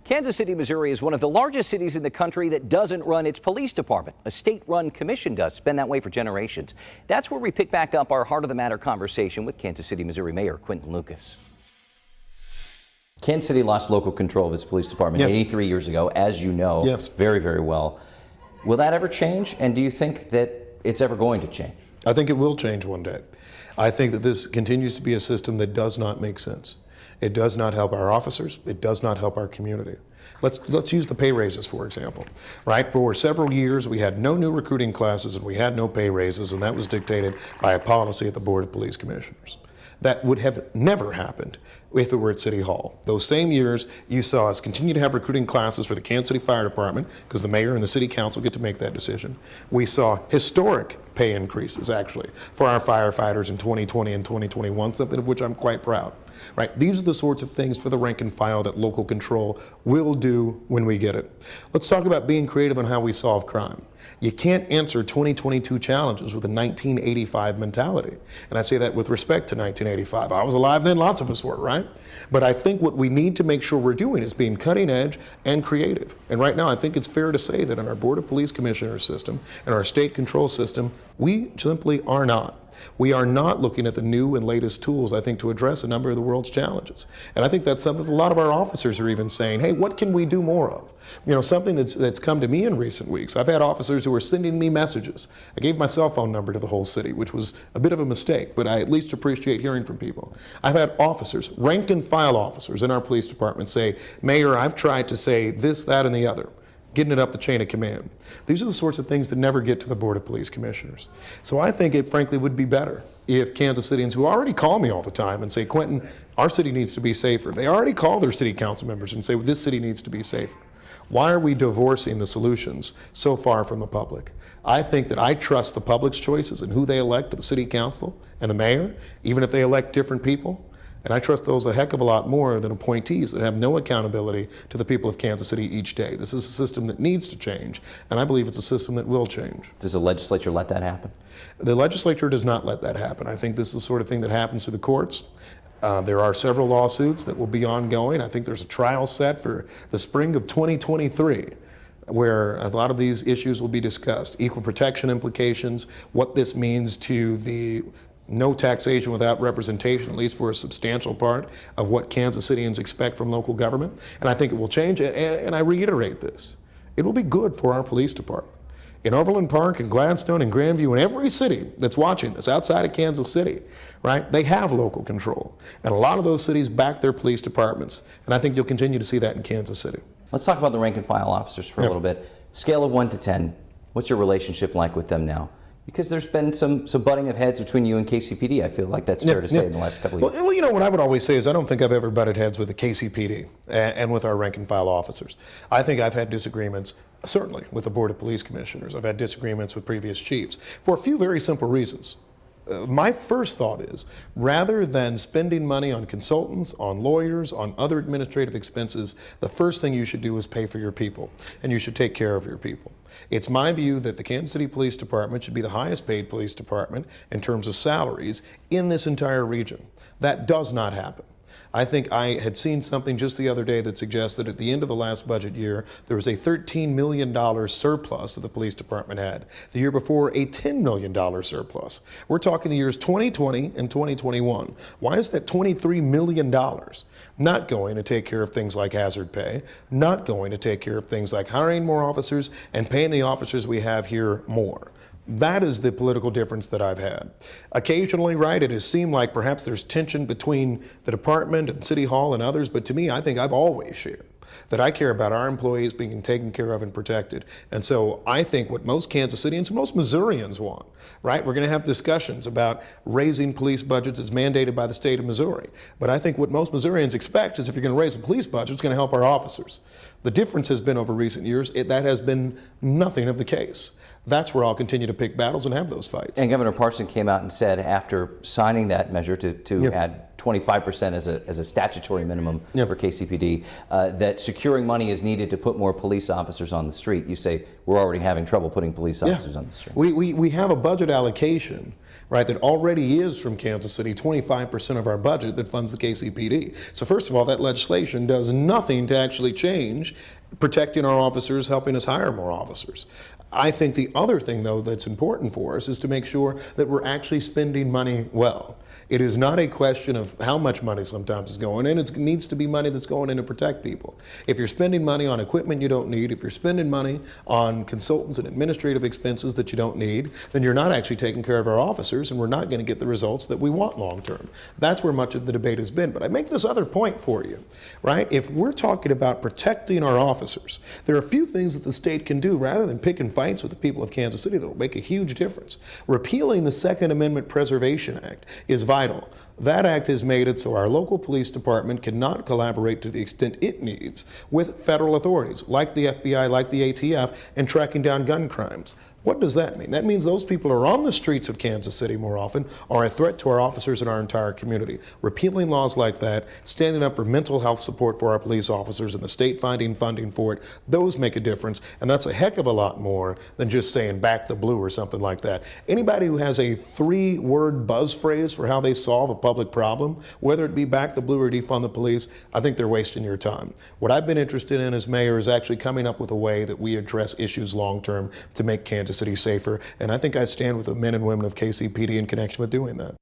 Kansas City, Missouri is one of the largest cities in the country that doesn't run its police department. A state-run commission does. It's been that way for generations. That's where we pick back up our Heart of the Matter conversation with Kansas City, Missouri Mayor Quinton Lucas. Kansas City lost local control of its police department 83 years ago, as you know, very, very well. Will that ever change? And do you think that it's ever going to change? I think it will change one day. I think that this continues to be a system that does not make sense. It does not help our officers. It does not help our community. Let's use the pay raises, for example, right? For several years, we had no new recruiting classes and we had no pay raises, and that was dictated by a policy at the Board of Police Commissioners. That would have never happened if it were at City Hall. Those same years, you saw us continue to have recruiting classes for the Kansas City Fire Department, because the mayor and the city council get to make that decision. We saw historic pay increases, actually, for our firefighters in 2020 and 2021, something of which I'm quite proud. Right? These are the sorts of things for the rank and file that local control will do when we get it. Let's talk about being creative on how we solve crime. You can't answer 2022 challenges with a 1985 mentality. And I say that with respect to 1985. I was alive then, lots of us were, right? But I think what we need to make sure we're doing is being cutting edge and creative. And right now, I think it's fair to say that in our Board of Police Commissioners system and our state control system, we simply are not. We are not looking at the new and latest tools, I think, to address a number of the world's challenges. And I think that's something a lot of our officers are even saying, hey, what can we do more of? You know, something that's come to me in recent weeks. I've had officers who are sending me messages. I gave my cell phone number to the whole city, which was a bit of a mistake, but I at least appreciate hearing from people. I've had officers, rank and file officers in our police department say, Mayor, I've tried to say this, that, and the other, getting it up the chain of command. These are the sorts of things that never get to the Board of Police Commissioners. So I think it frankly would be better if Kansas Cityans, who already call me all the time and say, Quinton, our city needs to be safer. They already call their city council members and say, well, this city needs to be safer. Why are we divorcing the solutions so far from the public? I think that I trust the public's choices and who they elect to the city council and the mayor, even if they elect different people. And I trust those a heck of a lot more than appointees that have no accountability to the people of Kansas City each day. This is a system that needs to change, and I believe it's a system that will change. Does the legislature let that happen? The legislature does not let that happen. I think this is the sort of thing that happens to the courts. There are several lawsuits that will be ongoing. I think there's a trial set for the spring of 2023. Where a lot of these issues will be discussed. Equal protection implications, what this means to the no taxation without representation, at least for a substantial part of what Kansas Cityans expect from local government. And I think it will change, and I reiterate this, it will be good for our police department. In Overland Park and Gladstone and Grandview and every city that's watching this outside of Kansas City, right, they have local control. And a lot of those cities back their police departments. And I think you'll continue to see that in Kansas City. Let's talk about the rank and file officers for a little bit. Scale of 1 to 10, what's your relationship like with them now? Because there's been some butting of heads between you and KCPD. I feel like that's fair to say in the last couple of years. Well, you know, what I would always say is I don't think I've ever butted heads with the KCPD and with our rank and file officers. I think I've had disagreements, certainly, with the Board of Police Commissioners. I've had disagreements with previous chiefs for a few very simple reasons. My first thought is, rather than spending money on consultants, on lawyers, on other administrative expenses, the first thing you should do is pay for your people, and you should take care of your people. It's my view that the Kansas City Police Department should be the highest paid police department in terms of salaries in this entire region. That does not happen. I think I had seen something just the other day that suggests that at the end of the last budget year, there was a $13 million surplus that the police department had. The year before, a $10 million surplus. We're talking the years 2020 and 2021. Why is that $23 million not going to take care of things like hazard pay, not going to take care of things like hiring more officers and paying the officers we have here more? That is the political difference that I've had. Occasionally, right, it has seemed like perhaps there's tension between the department and City Hall and others, but to me, I think I've always shared that I care about our employees being taken care of and protected. And so I think what most Kansas Cityans and most Missourians want, right, we're going to have discussions about raising police budgets as mandated by the state of Missouri. But I think what most Missourians expect is if you're going to raise the police budget, it's going to help our officers. The difference has been over recent years, that has been nothing of the case. That's where I'll continue to pick battles and have those fights. And Governor Parson came out and said after signing that measure to add 25% as a statutory minimum for KCPD, that securing money is needed to put more police officers on the street. You say we're already having trouble putting police officers on the street. We have a budget allocation, right, that already is from Kansas City, 25% of our budget that funds the KCPD. So first of all, that legislation does nothing to actually change protecting our officers, helping us hire more officers. I think the other thing, though, that's important for us is to make sure that we're actually spending money well. It is not a question of how much money sometimes is going in. It needs to be money that's going in to protect people. If you're spending money on equipment you don't need, if you're spending money on consultants and administrative expenses that you don't need, then you're not actually taking care of our officers, and we're not going to get the results that we want long term. That's where much of the debate has been. But I make this other point for you, right? If we're talking about protecting our officers, there are a few things that the state can do rather than picking fights with the people of Kansas City that will make a huge difference. Repealing the Second Amendment Preservation Act is vital. That act has made it so our local police department cannot collaborate to the extent it needs with federal authorities like the FBI, like the ATF, in tracking down gun crimes. What does that mean? That means those people who are on the streets of Kansas City more often are a threat to our officers and our entire community. Repealing laws like that, standing up for mental health support for our police officers and the state finding funding for it, those make a difference, and that's a heck of a lot more than just saying back the blue or something like that. Anybody who has a 3-word buzz phrase for how they solve a public problem, whether it be back the blue or defund the police, I think they're wasting your time. What I've been interested in as mayor is actually coming up with a way that we address issues long term to make Kansas City safer, and I think I stand with the men and women of KCPD in connection with doing that.